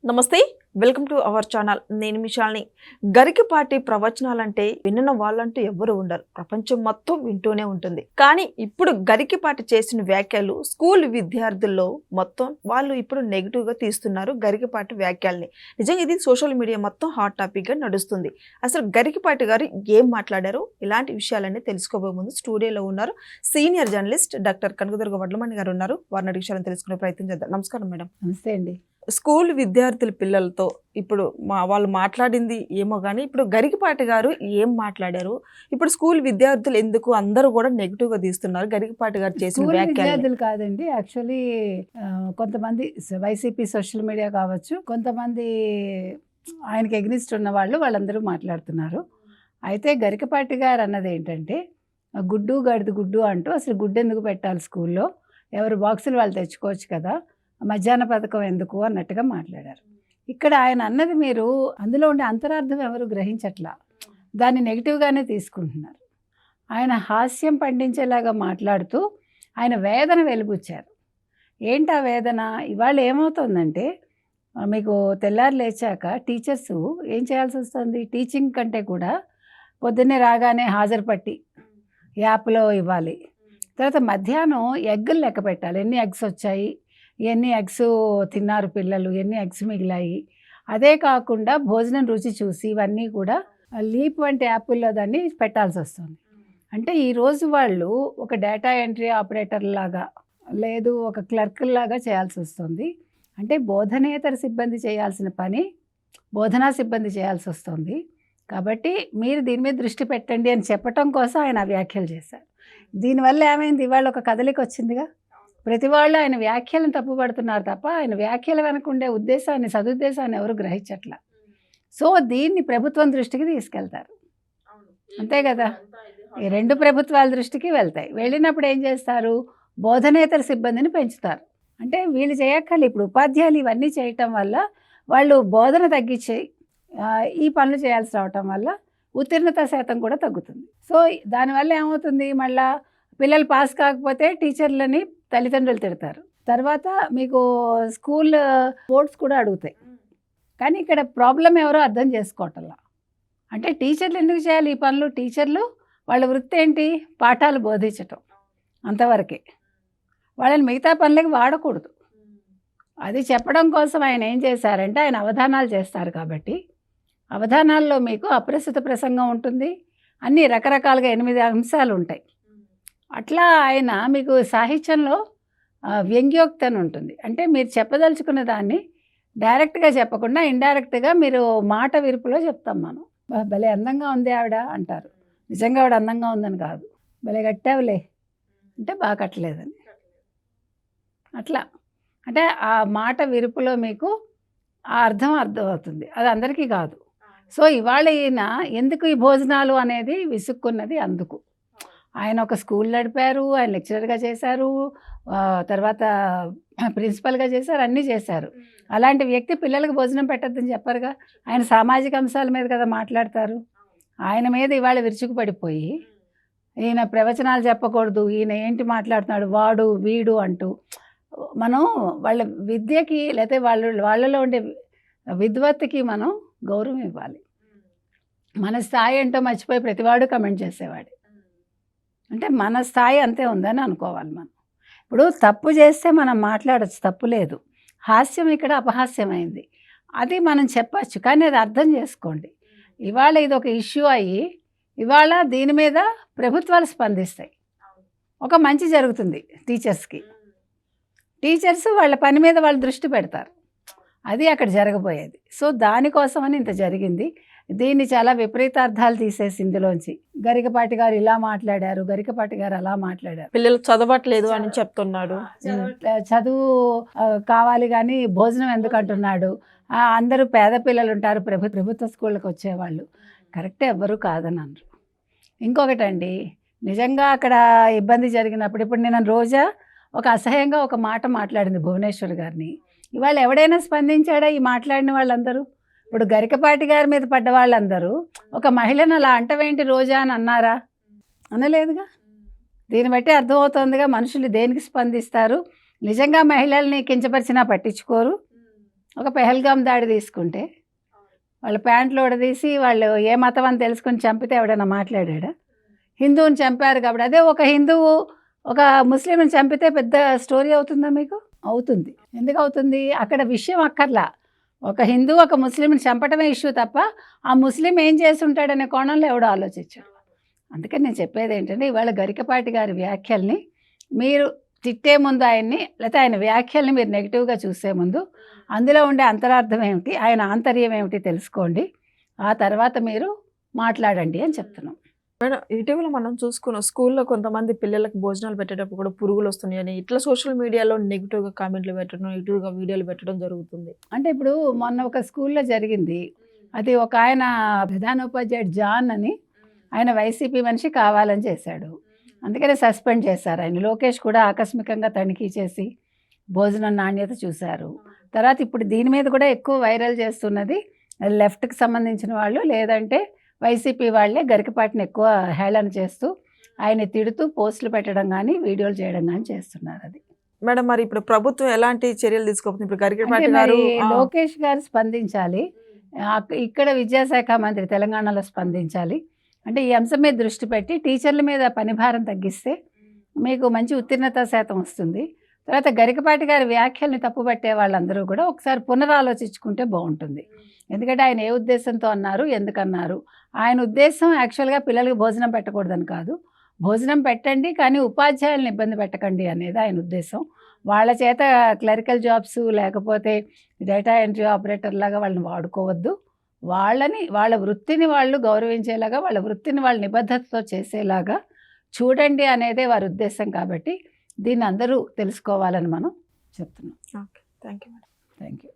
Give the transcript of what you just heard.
నమస్తే, welcome to our channel. నేను మిషాల్ని. గరికపాటి ప్రవచనాలంటే విన్న వాళ్ళంటూ ఎవరు ఉండరు. ప్రపంచం మొత్తం వింటూనే ఉంటుంది. కానీ ఇప్పుడు గరికపాటి చేసిన వ్యాఖ్యలు స్కూల్ విద్యార్థుల్లో మొత్తం వాళ్ళు ఇప్పుడు నెగిటివ్ గా తీస్తున్నారు గరికపాటి వ్యాఖ్యల్ని. నిజంగా ఇది సోషల్ మీడియా మొత్తం హాట్ టాపిక్ గా నడుస్తుంది. అసలు గరికపాటి గారు ఏం మాట్లాడారో ఇలాంటి విషయాలన్నీ తెలుసుకోబోయే ముందు స్టూడియోలో ఉన్నారు senior journalist doctor Kanakadurga Vadlamani గారు ఉన్నారు. వారిని విషయాలను తెలుసుకునే ప్రయత్నం చేద్దాం. నమస్కారం మేడం. నమస్తే అండి. స్కూల్ విద్యార్థుల పిల్లలతో ఇప్పుడు వాళ్ళు మాట్లాడింది ఏమో కానీ ఇప్పుడు గరికపాటి గారు ఏం మాట్లాడారు, ఇప్పుడు స్కూల్ విద్యార్థులు ఎందుకు అందరూ కూడా నెగిటివ్ గా తీస్తున్నారు గరికపాటి గారు చేసిన వ్యాఖ్యలు? విద్యార్థులు కాదండి, యాక్చువల్లీ కొంతమంది వైసీపీ సోషల్ మీడియా కావచ్చు, కొంతమంది ఆయనకి ఎగ్నిస్ట్ ఉన్న వాళ్ళందరూ మాట్లాడుతున్నారు. అయితే గరికపాటి గారు అన్నది ఏంటంటే గుడ్డు గడిది గుడ్డు అంటూ, అసలు గుడ్డు ఎందుకు పెట్టాలి స్కూల్లో, ఎవరు బాక్సులు వాళ్ళు తెచ్చుకోవచ్చు కదా, మధ్యాహ్న పథకం ఎందుకు అన్నట్టుగా మాట్లాడారు. ఇక్కడ ఆయన అన్నది మీరు అందులో ఉండే అంతరార్థం ఎవరు గ్రహించట్లా, దాన్ని నెగిటివ్గానే తీసుకుంటున్నారు. ఆయన హాస్యం పండించేలాగా మాట్లాడుతూ ఆయన వేదన వెలిబుచ్చారు. ఏంటి ఆ వేదన? ఇవాళ ఏమవుతుందంటే మీకు తెల్లారు లేచాక టీచర్స్ ఏం చేయాల్సి వస్తుంది, టీచింగ్ కంటే కూడా పొద్దున్నే రాగానే హాజరు పట్టి యాప్లో ఇవ్వాలి, తర్వాత మధ్యాహ్నం ఎగ్గులు లెక్క పెట్టాలి, ఎన్ని ఎగ్స్ వచ్చాయి, ఎన్ని ఎగ్స్ తిన్నారు పిల్లలు, ఎన్ని ఎగ్స్ మిగిలాయి. అదే కాకుండా భోజనం రుచి చూసి ఇవన్నీ కూడా లీప్ వంటి యాప్ల్లో దాన్ని పెట్టాల్సి వస్తుంది. అంటే ఈరోజు వాళ్ళు ఒక డేటా ఎంట్రీ ఆపరేటర్ లాగా లేదు ఒక క్లర్క్ లాగా చేయాల్సి వస్తుంది. అంటే బోధనేతర సిబ్బంది చేయాల్సిన పని బోధనా సిబ్బంది చేయాల్సి వస్తుంది. కాబట్టి మీరు దీని మీద దృష్టి పెట్టండి అని చెప్పటం కోసం ఆయన వ్యాఖ్యలు చేశారు. దీనివల్ల ఏమైంది, ఇవాళ ఒక కదలిక వచ్చిందిగా. ప్రతి వాళ్ళు ఆయన వ్యాఖ్యలను తప్పుపడుతున్నారు తప్ప ఆయన వ్యాఖ్యల వెనకుండే ఉద్దేశాన్ని, సదుద్దేశాన్ని ఎవరు గ్రహించట్లా. సో దీన్ని ప్రభుత్వం దృష్టికి తీసుకెళ్తారు, అంతే కదా. ఈ రెండు ప్రభుత్వాల దృష్టికి వెళ్తాయి. వెళ్ళినప్పుడు ఏం చేస్తారు, బోధనేతర సిబ్బందిని పెంచుతారు. అంటే వీళ్ళు చేయక్కర్లేదు, ఇప్పుడు ఉపాధ్యాయులు ఇవన్నీ చేయటం వల్ల వాళ్ళు బోధన తగ్గించి ఈ పనులు చేయాల్సి రావటం వల్ల ఉత్తీర్ణత శాతం కూడా తగ్గుతుంది. సో దానివల్ల ఏమవుతుంది, మళ్ళీ పిల్లలు పాస్ కాకపోతే టీచర్లని తల్లిదండ్రులు తిడతారు. తర్వాత మీకు స్కూల్ బోర్డ్స్ కూడా అడుగుతాయి. కానీ ఇక్కడ ప్రాబ్లం ఎవరో అర్థం చేసుకోవటంలా. అంటే టీచర్లు ఎందుకు చేయాలి ఈ పనులు? టీచర్లు వాళ్ళ వృత్తి ఏంటి, పాఠాలు బోధించటం, అంతవరకే. వాళ్ళని మిగతా పనులకి వాడకూడదు. అది చెప్పడం కోసం ఆయన ఏం చేశారంటే, ఆయన అవధానాలు చేస్తారు కాబట్టి అవధానాల్లో మీకు అప్రస్తుత ప్రసంగం ఉంటుంది, అన్నీ రకరకాలుగా 8 అంశాలు ఉంటాయి. అట్లా ఆయన మీకు సాహిత్యంలో వ్యంగ్యోక్తి అని ఉంటుంది. అంటే మీరు చెప్పదలుచుకున్న దాన్ని డైరెక్ట్గా చెప్పకుండా ఇండైరెక్ట్గా మీరు మాట విరుపులో చెప్తాం. మనం భలే అందంగా ఉంది ఆవిడ అంటారు, నిజంగా ఆవిడ అందంగా ఉందని కాదు, భలే కట్టావులే అంటే బాగా కట్టలేదని. అట్లా అంటే ఆ మాట విరుపులో మీకు ఆ అర్థమవుతుంది, అది అందరికీ కాదు. సో ఇవాళ ఈయన ఎందుకు ఈ భోజనాలు అనేది విసుక్కున్నది అందుకు. ఆయన ఒక స్కూల్ నడిపారు, ఆయన లెక్చరర్గా చేశారు, తర్వాత ప్రిన్సిపల్గా చేశారు, అన్నీ చేశారు. అలాంటి వ్యక్తి పిల్లలకు భోజనం పెట్టద్దని చెప్పరుగా. ఆయన సామాజిక అంశాల మీద కదా మాట్లాడతారు. ఆయన మీద ఇవాళ విరుచుకుపడిపోయి ఈయన ప్రవచనాలు చెప్పకూడదు, ఈయన ఏంటి మాట్లాడుతున్నాడు, వాడు వీడు అంటూ మనం వాళ్ళ విద్యకి లేకపోతే వాళ్ళలో ఉండే విద్వత్తుకి మనం గౌరవం ఇవ్వాలి. మన స్థాయి ఏంటో మర్చిపోయి ప్రతివాడు కమెంట్ చేసేవాడు. అంటే మన స్థాయి అంతే ఉందని అనుకోవాలి మనం. ఇప్పుడు తప్పు చేస్తే మనం మాట్లాడచ్చు, తప్పు లేదు. హాస్యం ఇక్కడ అపహాస్యమైంది, అది మనం చెప్పచ్చు, కానీ అది అర్థం చేసుకోండి. ఇవాళ ఇది ఒక ఇష్యూ అయ్యి ఇవాళ దీని మీద ప్రభుత్వాలు స్పందిస్తాయి, ఒక మంచి జరుగుతుంది టీచర్స్కి. టీచర్స్ వాళ్ళ పని మీద వాళ్ళు దృష్టి పెడతారు, అది అక్కడ జరగబోయేది. సో దానికోసమని ఇంత జరిగింది. దీన్ని చాలా విపరీతార్థాలు తీసేసి ఇందులోంచి గరికపాటి గారు ఇలా మాట్లాడారు, గరికపాటి గారు అలా మాట్లాడారు, పిల్లలు చదవట్లేదు అని చెప్తున్నాడు, చదువు కావాలి కానీ భోజనం ఎందుకు అంటున్నాడు, అందరూ పేద పిల్లలు ఉంటారు ప్రభుత్వ స్కూళ్ళకి వచ్చేవాళ్ళు, కరెక్టే, ఎవ్వరూ కాదని అన్నారు. ఇంకొకటండి, నిజంగా అక్కడ ఇబ్బంది జరిగినప్పుడు ఇప్పుడు నేను రోజా ఒక అసహ్యంగా ఒక మాట మాట్లాడింది భువనేశ్వర్ గారిని. ఇవాళ ఎవడైనా స్పందించాడా ఈ మాట్లాడిన వాళ్ళందరూ? ఇప్పుడు గరికపాటి గారి మీద పడ్డ వాళ్ళందరూ ఒక మహిళను అలా అంటవేంటి రోజా అని అన్నారా? అనలేదుగా. దీన్ని బట్టి అర్థమవుతుందిగా మనుషులు దేనికి స్పందిస్తారు. నిజంగా మహిళల్ని కించపరిచినా పట్టించుకోరు, ఒక పెహల్గాం దాడి తీసుకుంటే వాళ్ళ ప్యాంట్లు తీసి వాళ్ళు ఏ మతం అని తెలుసుకుని చంపితే ఎవడైనా మాట్లాడా? హిందువుని చంపారు కాబట్టి అదే ఒక హిందువు ఒక ముస్లింని చంపితే పెద్ద స్టోరీ అవుతుందా మీకు? అవుతుంది. ఎందుకు అవుతుంది? అక్కడ విషయం అక్కర్లా, ఒక హిందువు ఒక ముస్లింని చంపటమే ఇష్యూ తప్ప ఆ ముస్లిం ఏం చేసి ఉంటాడనే కోణంలో ఎవడో ఆలోచించాడు. అందుకని నేను చెప్పేది ఏంటంటే ఇవాళ గరికపాటి గారి వ్యాఖ్యల్ని మీరు తిట్టే ముందు ఆయన్ని, లేకపోతే ఆయన వ్యాఖ్యల్ని మీరు నెగిటివ్గా చూసే ముందు అందులో ఉండే అంతరార్థం ఏమిటి, ఆయన ఆంతర్యం ఏమిటి తెలుసుకోండి, ఆ తర్వాత మీరు మాట్లాడండి అని చెప్తున్నాం. మేడం, ఇటీవల మనం చూసుకున్నాం స్కూల్లో కొంతమంది పిల్లలకు భోజనాలు పెట్టేటప్పుడు కూడా పురుగులు వస్తున్నాయని ఇట్లా సోషల్ మీడియాలో నెగిటివ్గా కామెంట్లు పెట్టడం, నెగిటివ్గా వీడియోలు పెట్టడం జరుగుతుంది. అంటే ఇప్పుడు మొన్న ఒక స్కూల్లో జరిగింది. అది ఒక ఆయన ప్రధానోపాధ్యాయుడు జాన్ అని ఆయన వైసీపీ మనిషి కావాలని చేశాడు. అందుకనే సస్పెండ్ చేశారు ఆయన. లోకేష్ కూడా ఆకస్మికంగా తనిఖీ చేసి భోజనం నాణ్యత చూశారు. తర్వాత ఇప్పుడు దీని మీద కూడా ఎక్కువ వైరల్ చేస్తున్నది లెఫ్ట్కి సంబంధించిన వాళ్ళు, లేదంటే వైసీపీ వాళ్ళే గరికపాటిని ఎక్కువ హేళన చేస్తూ ఆయన తిడుతూ పోస్టులు పెట్టడం కానీ వీడియోలు చేయడం కానీ చేస్తున్నారు. అది మేడం, మరి ఇప్పుడు ప్రభుత్వం ఎలాంటి చర్యలు తీసుకోబోతుంది? ఇప్పుడు అంటే గరికపాటి మరి గారు లోకేష్ గారు స్పందించాలి, ఇక్కడ విద్యాశాఖ మంత్రి తెలంగాణలో స్పందించాలి. అంటే ఈ అంశం మీద దృష్టి పెట్టి టీచర్ల మీద పనిభారం తగ్గిస్తే మీకు మంచి ఉత్తీర్ణత శాతం వస్తుంది. తర్వాత గరికపాటి గారి వ్యాఖ్యల్ని తప్పుపట్టే వాళ్ళందరూ కూడా ఒకసారి పునరాలోచించుకుంటే బాగుంటుంది. ఎందుకంటే ఆయన ఏ ఉద్దేశంతో అన్నారు, ఎందుకన్నారు? ఆయన ఉద్దేశం యాక్చువల్గా పిల్లలకి భోజనం పెట్టకూడదని కాదు, భోజనం పెట్టండి కానీ ఉపాధ్యాయులను ఇబ్బంది పెట్టకండి అనేది ఆయన ఉద్దేశం. వాళ్ళ చేత క్లరికల్ జాబ్స్ లేకపోతే డేటా ఎంట్రీ ఆపరేటర్ లాగా వాళ్ళని వాడుకోవద్దు, వాళ్ళ వృత్తిని వాళ్ళు గౌరవించేలాగా, వాళ్ళ వృత్తిని వాళ్ళ నిబద్ధతతో చేసేలాగా చూడండి అనేదే వారి ఉద్దేశం. కాబట్టి దీన్ని అందరూ తెలుసుకోవాలని మనం చెప్తున్నాం. Okay, thank you madam. Thank you.